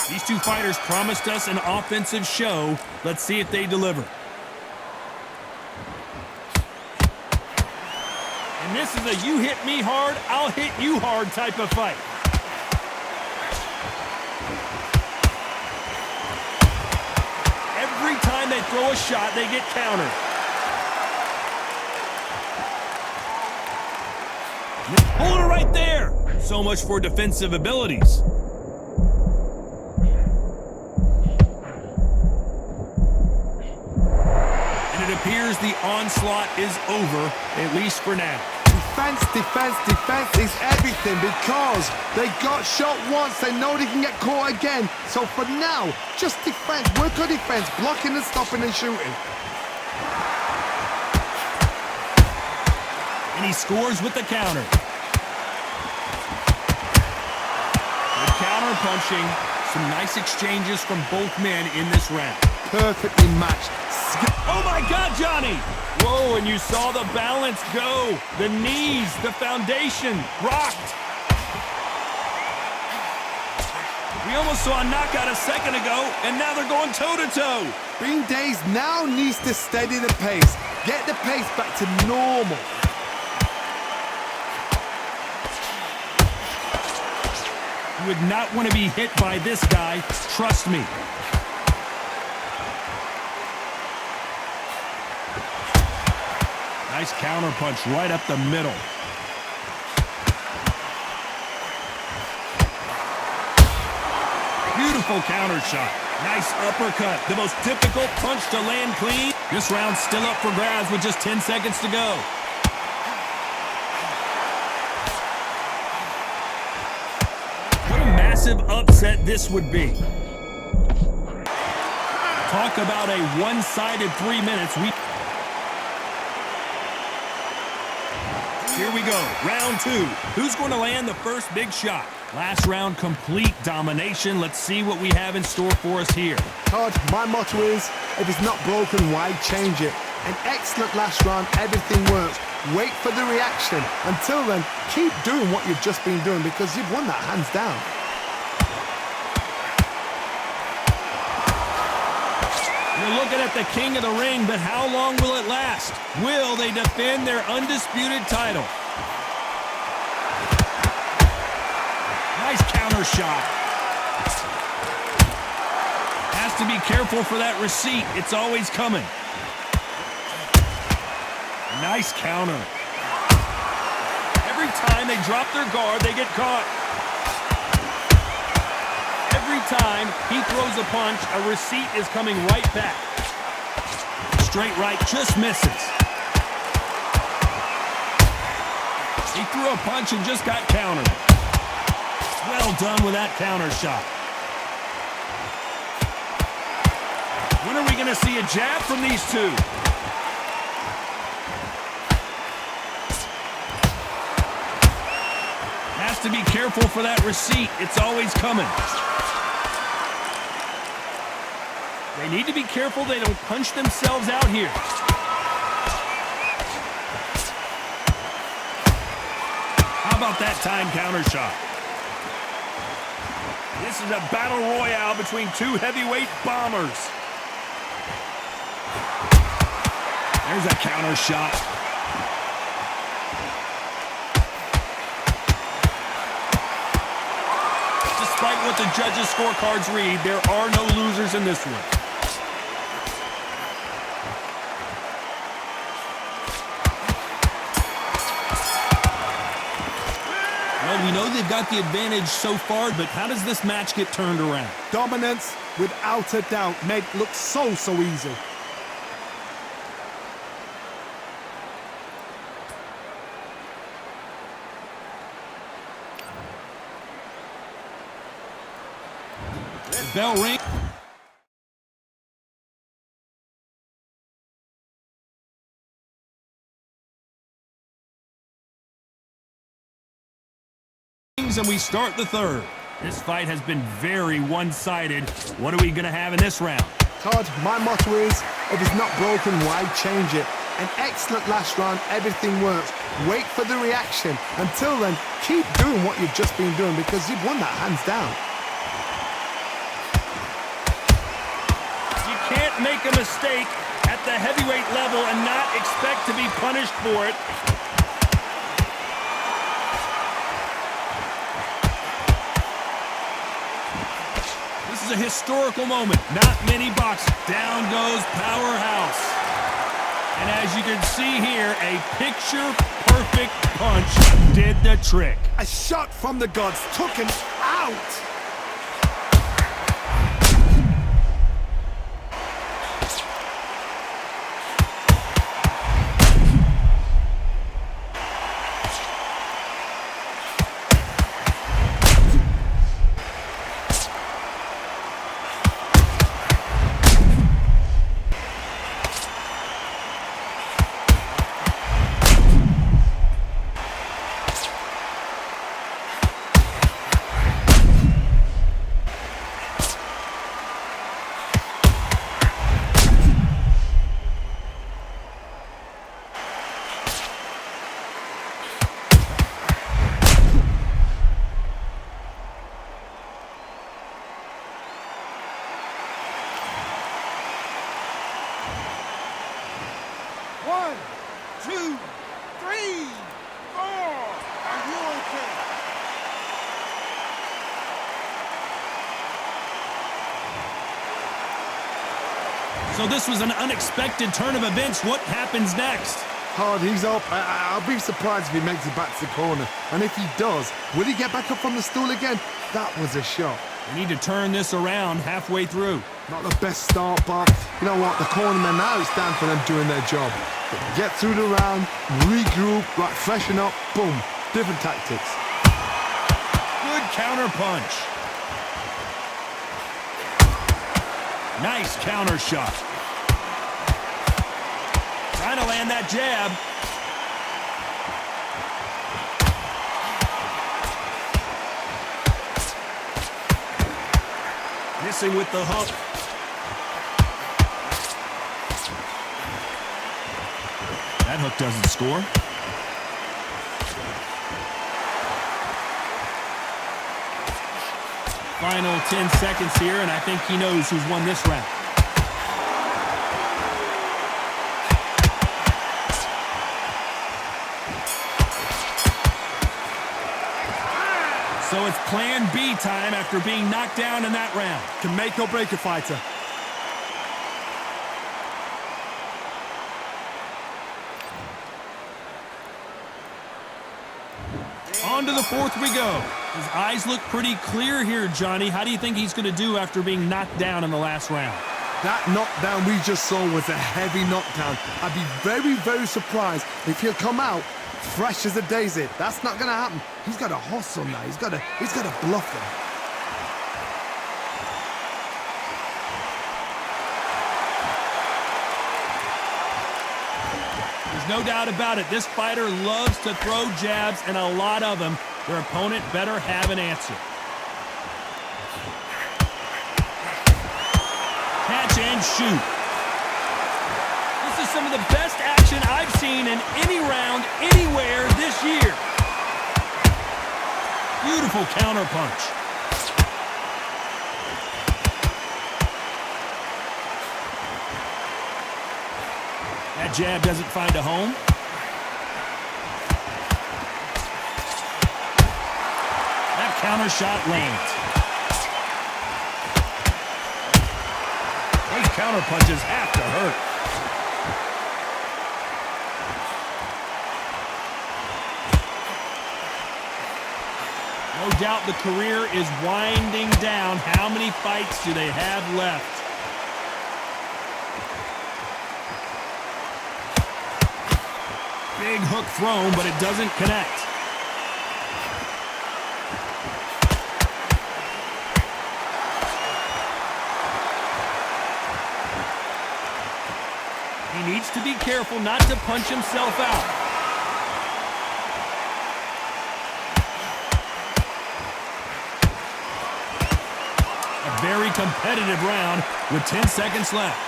These two fighters promised us an offensive show. Let's see if they deliver. And this is a you hit me hard, I'll hit you hard type of fight. Every time they throw a shot, they get countered. Hold it right there. So much for defensive abilities. And it appears the onslaught is over, at least for now. Defense, defense, defense is everything because they got shot once. They know they can get caught again. So for now, just defense. Work on defense, blocking and stopping and shooting. And he scores with the counter. Good counter punching. Some nice exchanges from both men in this round. Perfectly matched. Oh my God, Johnny! Whoa, and you saw the balance go. The knees, the foundation, rocked. We almost saw a knockout a second ago, and now they're going toe-to-toe. Bean Days now needs to steady the pace. Get the pace back to normal. You would not want to be hit by this guy, trust me. Nice counter punch right up the middle. Beautiful counter shot. Nice uppercut. The most difficult punch to land clean. This round's still up for grabs with just 10 seconds to go. What a massive upset this would be. Talk about a one-sided 3 minutes. Here we go, round two. Who's going to land the first big shot? Last round, complete domination. Let's see what we have in store for us here. Todd, my motto is, if it's not broken, why change it? An excellent last round, everything works. Wait for the reaction. Until then, keep doing what you've just been doing because you've won that hands down. You're looking at the king of the ring, but how long will it last? Will they defend their undisputed title? Nice counter shot. Has to be careful for that receipt. It's always coming. Nice counter. Every time they drop their guard, they get caught. Every time he throws a punch, a receipt is coming right back. Straight right, just misses. He threw a punch and just got countered. Well done with that counter shot. When are we going to see a jab from these two? Has to be careful for that receipt. It's always coming. They need to be careful they don't punch themselves out here. How about that time counter shot? This is a battle royale between two heavyweight bombers. There's a counter shot. Despite what the judges' scorecards read, there are no losers in this one. Well, we know they've got the advantage so far, but how does this match get turned around? Dominance, without a doubt, made look so easy. Bell ring. And we start the third. This fight has been very one-sided. What are we going to have in this round? Todd, my motto is, if it's not broken, why change it? An excellent last round, everything works. Wait for the reaction. Until then, keep doing what you've just been doing because you've won that hands down. can't make a mistake at the heavyweight level and not expect to be punished for it. This is a historical moment. Not many boxers. Down goes Powerhouse. And as you can see here, a picture-perfect punch did the trick. A shot from the gods took him out. One, two, three, four. Are you okay? So this was an unexpected turn of events. What happens next? Hard, he's up. I'll be surprised if he makes it back to the corner. And if he does, will he get back up from the stool again? That was a shot. We need to turn this around halfway through. Not the best start, but you know what? The cornermen, now it's time for them doing their job. Get through the round, regroup, right, freshen up, boom. Different tactics. Good counter punch. Nice counter shot. Trying to land that jab. Missing with the hook. That hook doesn't score. Final 10 seconds here, and I think he knows who's won this round. So it's plan B time after being knocked down in that round. Can make or break a fighter. On to the fourth we go. His eyes look pretty clear here, Johnny. How do you think he's going to do after being knocked down in the last round? That knockdown we just saw was a heavy knockdown. I'd be very, very surprised if he'll come out fresh as a daisy. That's not going to happen. He's got to hustle now. He's got to bluff him. There's no doubt about it. This fighter loves to throw jabs, and a lot of them. Their opponent better have an answer. Catch and shoot. This is some of the best action I've seen in any round, anywhere this year. Beautiful counter punch. That jab doesn't find a home. That counter shot lands. Those counter punches have to hurt. No doubt the career is winding down. How many fights do they have left? Big hook thrown, but it doesn't connect. He needs to be careful not to punch himself out. A very competitive round with 10 seconds left.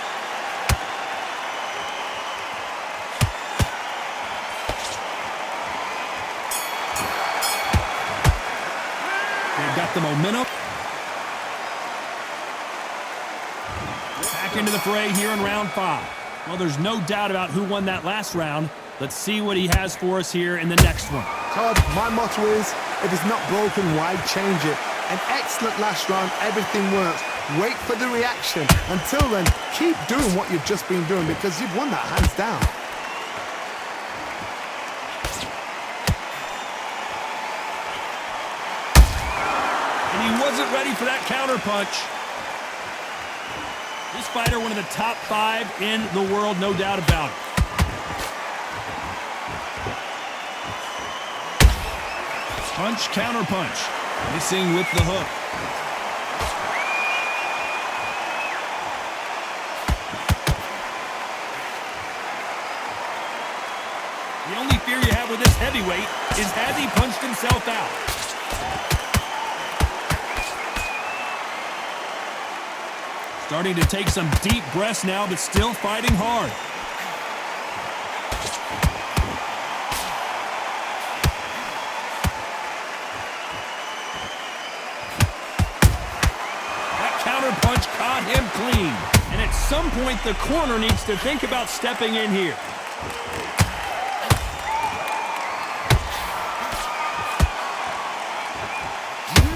They've got the momentum. back into the fray here in round 5. Well, there's no doubt about who won that last round. Let's see what he has for us here in the next one. Todd, my motto is, if it's not broken, why change it? An excellent last round, everything works. Wait for the reaction. Until then, keep doing what you've just been doing because you've won that hands down. And he wasn't ready for that counter punch. This fighter, one of the top 5 in the world, no doubt about it. Punch, counter punch. Missing with the hook. The only fear you have with this heavyweight is has he punched himself out? Starting to take some deep breaths now, but still fighting hard. That counter punch caught him clean. And at some point, the corner needs to think about stepping in here.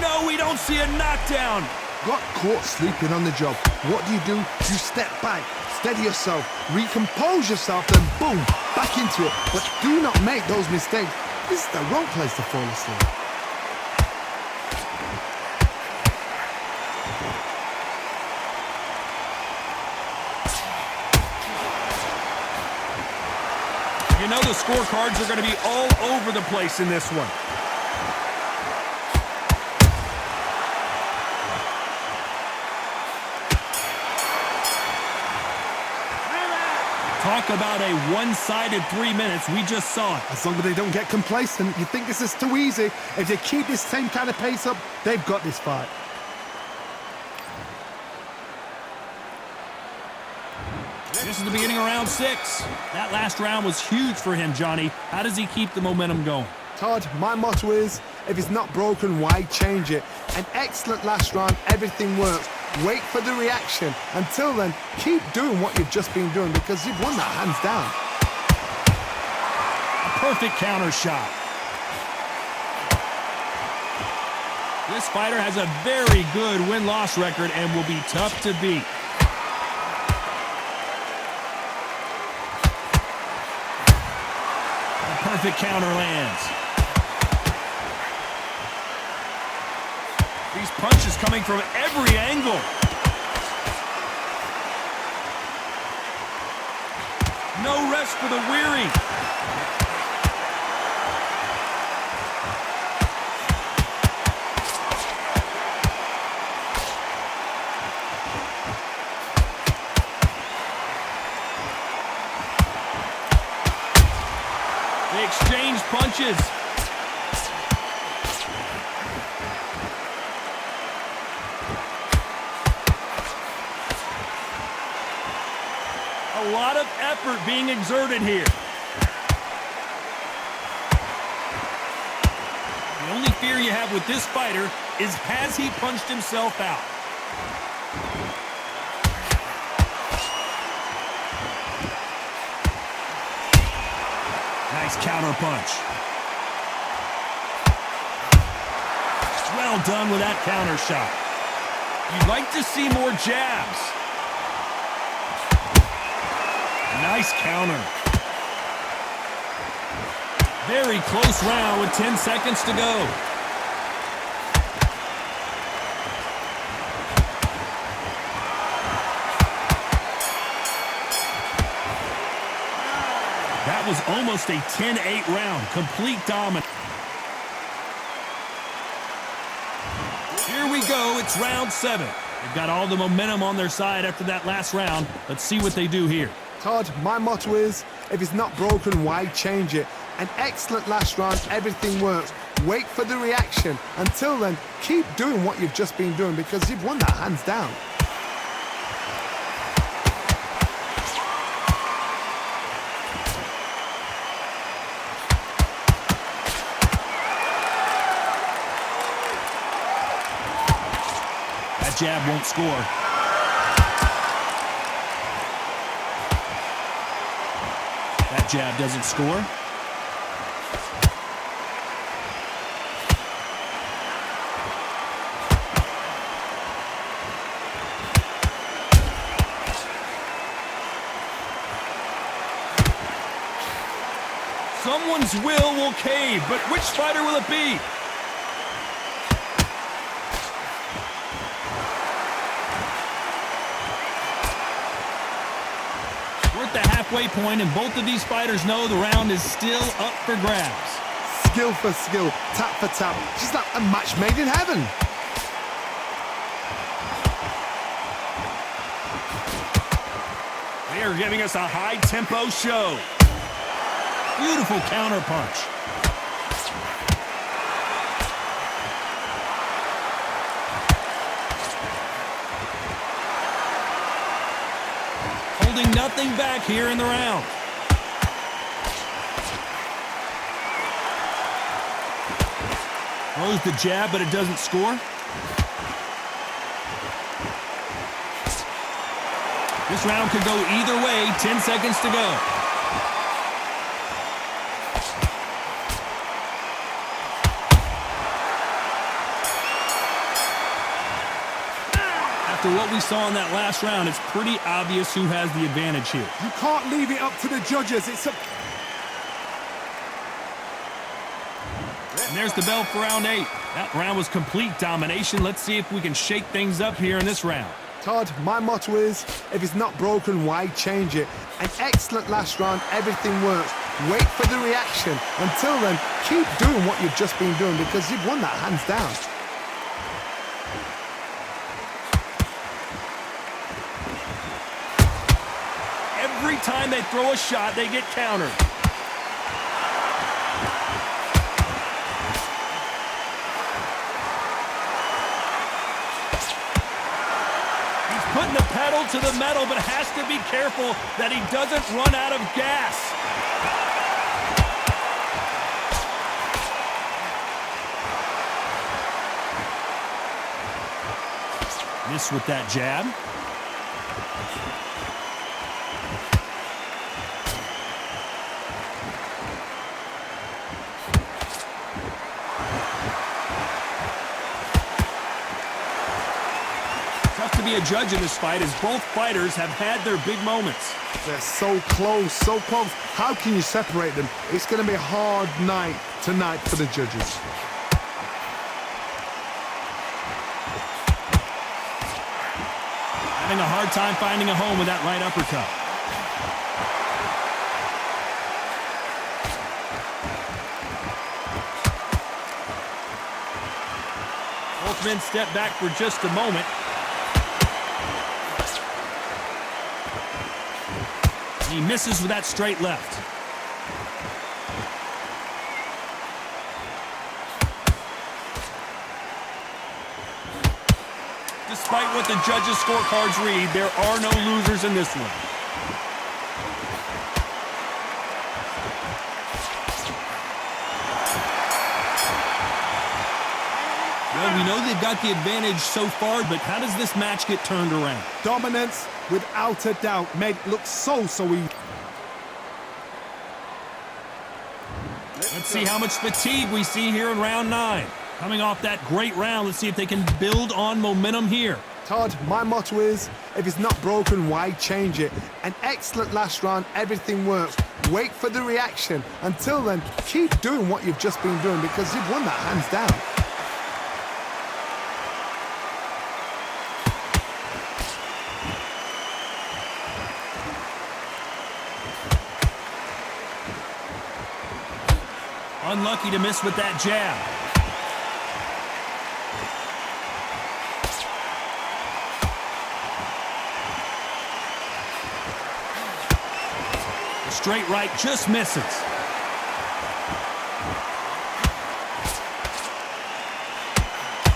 No, we don't see a knockdown. Got caught sleeping on the job. What do? You step back, steady yourself, recompose yourself, then boom, back into it. But do not make those mistakes. This is the wrong place to fall asleep. You know the scorecards are going to be all over the place in this one. Talk about a one-sided 3 minutes. We just saw it. As long as they don't get complacent, you think this is too easy. If they keep this same kind of pace up, they've got this fight. This is the beginning of round 6. That last round was huge for him, Johnny. How does he keep the momentum going? Todd, my motto is, if it's not broken, why change it? An excellent last round, everything works. Wait for the reaction. Until then, keep doing what you've just been doing because you've won that hands down. A perfect counter shot. This fighter has a very good win-loss record and will be tough to beat. A perfect counter lands. These punches coming from every angle. No rest for the weary. They exchange punches. A lot of effort being exerted here. The only fear you have with this fighter is has he punched himself out? Nice counter punch. Well done with that counter shot. You'd like to see more jabs. Nice counter. Very close round with 10 seconds to go. That was almost a 10-8 round. Complete dominance. Here we go. It's round 7. They've got all the momentum on their side after that last round. Let's see what they do here. Todd, my motto is, if it's not broken, why change it? An excellent last round, everything works. Wait for the reaction. Until then, keep doing what you've just been doing because you've won that hands down. That jab won't score. jab doesn't score. Someone's will cave, but which fighter will it be? We're at the halfway point, and both of these fighters know the round is still up for grabs. Skill for skill, tap for tap. Just like a match made in heaven. They are giving us a high-tempo show. Beautiful counter punch. Holding nothing back here in the round. Throws the jab, but it doesn't score. This round could go either way. 10 seconds to go. After what we saw in that last round, it's pretty obvious who has the advantage here. You can't leave it up to the judges. It's a... And there's the bell for round 8. That round was complete domination. Let's see if we can shake things up here in this round. Todd, my motto is, if it's not broken, why change it? An excellent last round, everything works. Wait for the reaction. Until then, keep doing what you've just been doing because you've won that hands down. Every time they throw a shot, they get countered. He's putting the pedal to the metal, but has to be careful that he doesn't run out of gas. Miss with that jab. Tough to be a judge in this fight as both fighters have had their big moments. They're so close, so close. How can you separate them? It's going to be a hard night tonight for the judges. Having a hard time finding a home with that right uppercut. Both men step back for just a moment. He misses with that straight left. Despite what the judges' scorecards read, there are no losers in this one. Well, we know they've got the advantage so far, but how does this match get turned around? Dominance, without a doubt, made it look so easy. Let's see how much fatigue we see here in round 9. Coming off that great round, let's see if they can build on momentum here. Todd, my motto is, if it's not broken, why change it? An excellent last round, everything works. Wait for the reaction. Until then, keep doing what you've just been doing because you've won that hands down. Unlucky to miss with that jab. The straight right just misses.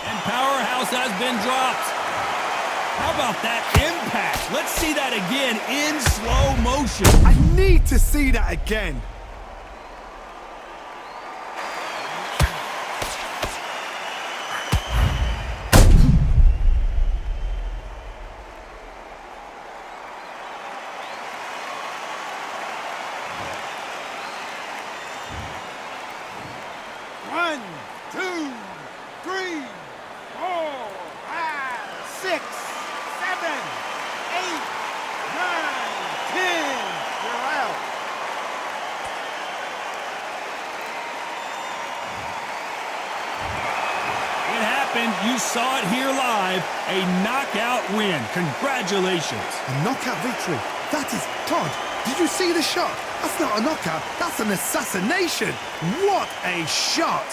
And powerhouse has been dropped. How about that impact? Let's see that again in slow motion. I need to see that again. 1, 2, 3, 4, 5, 6, 7, 8, 9, 10. You're out. It happened. You saw it here live. A knockout win. Congratulations. A knockout victory. That is Todd. Did you see the shot? That's not a knockout. That's an assassination. What a shot.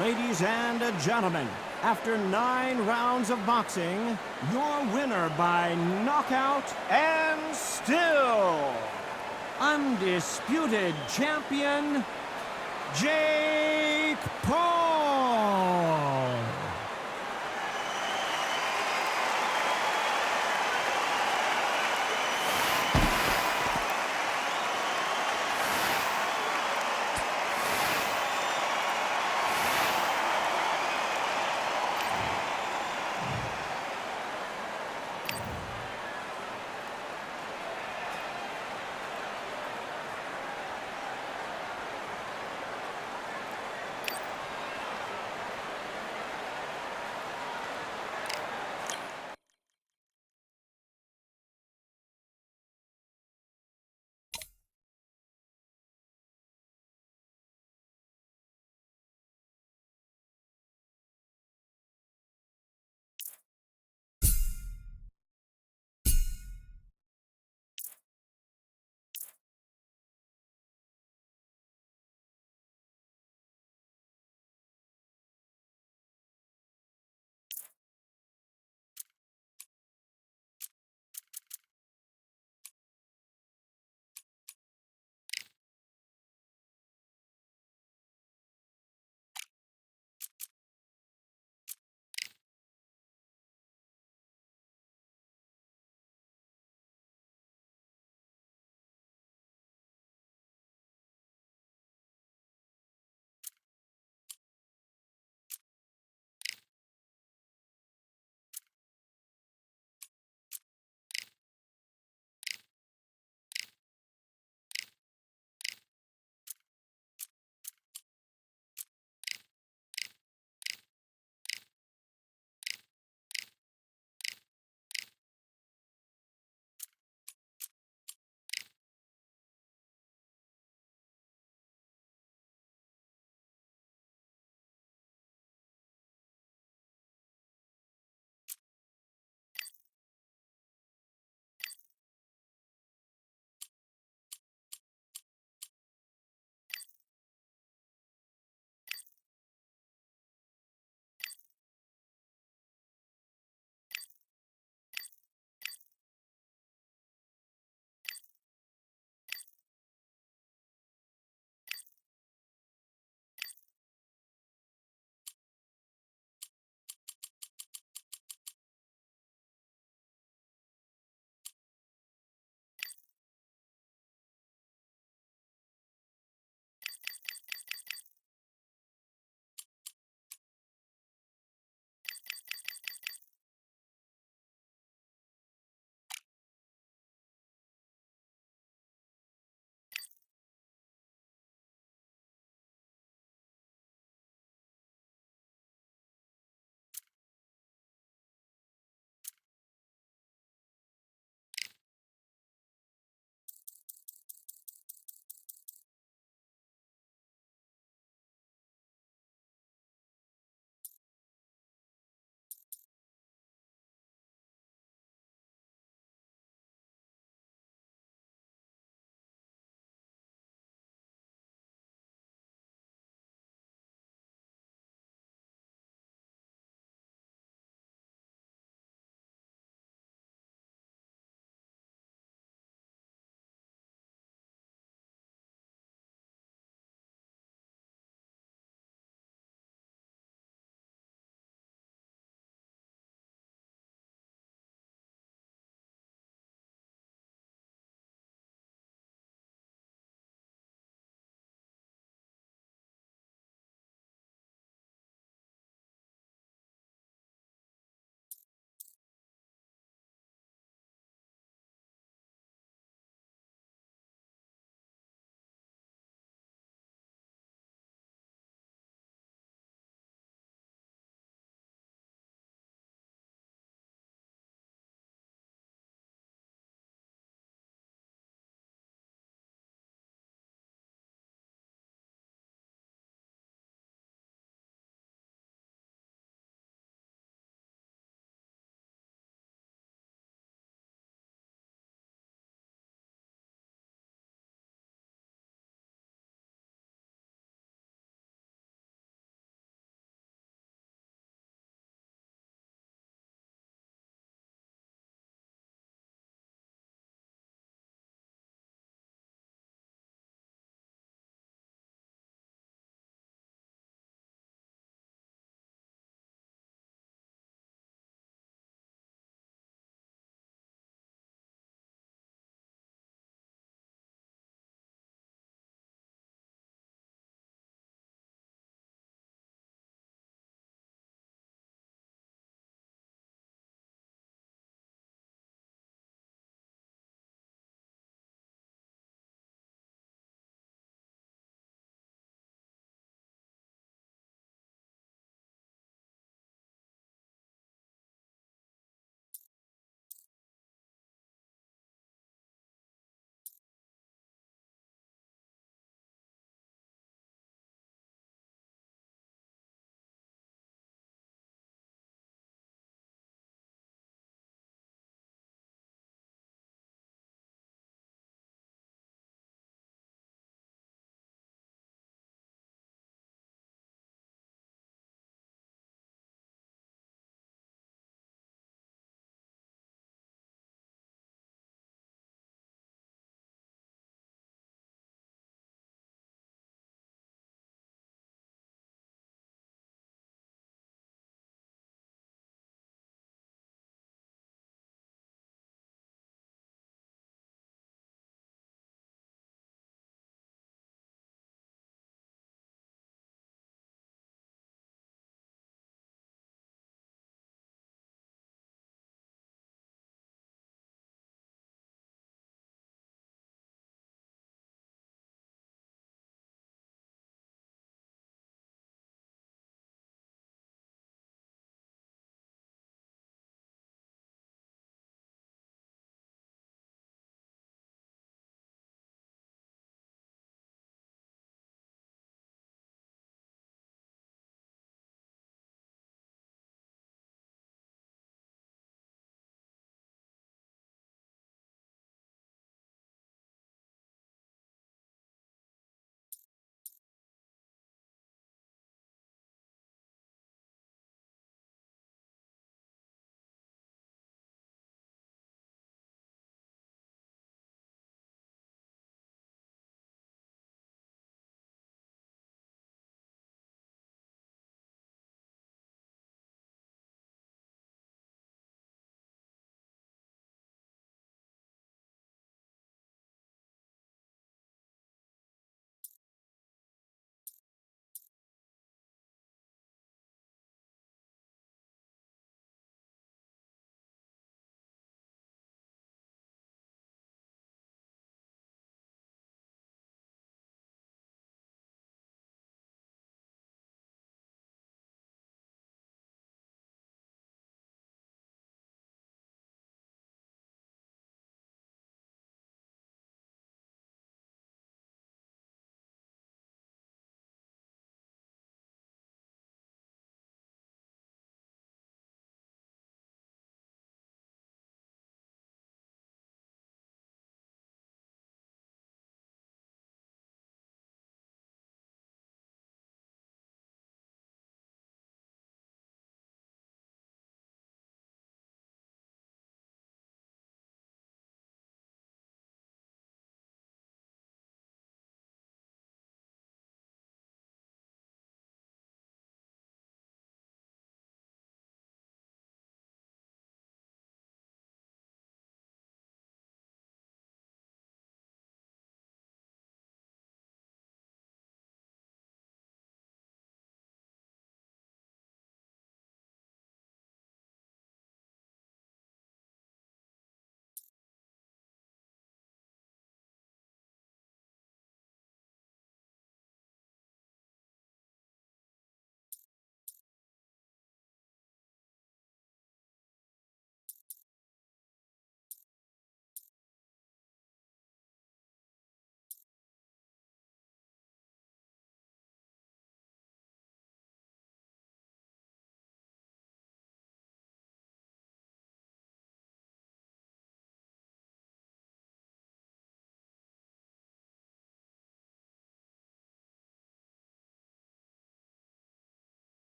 Ladies and gentlemen, after 9 rounds of boxing, your winner by knockout and still undisputed champion, Jake Paul.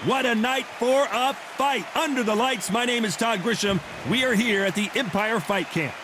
What a night for a fight. Under the lights, my name is Todd Grisham. We are here at the Empire Fight Camp.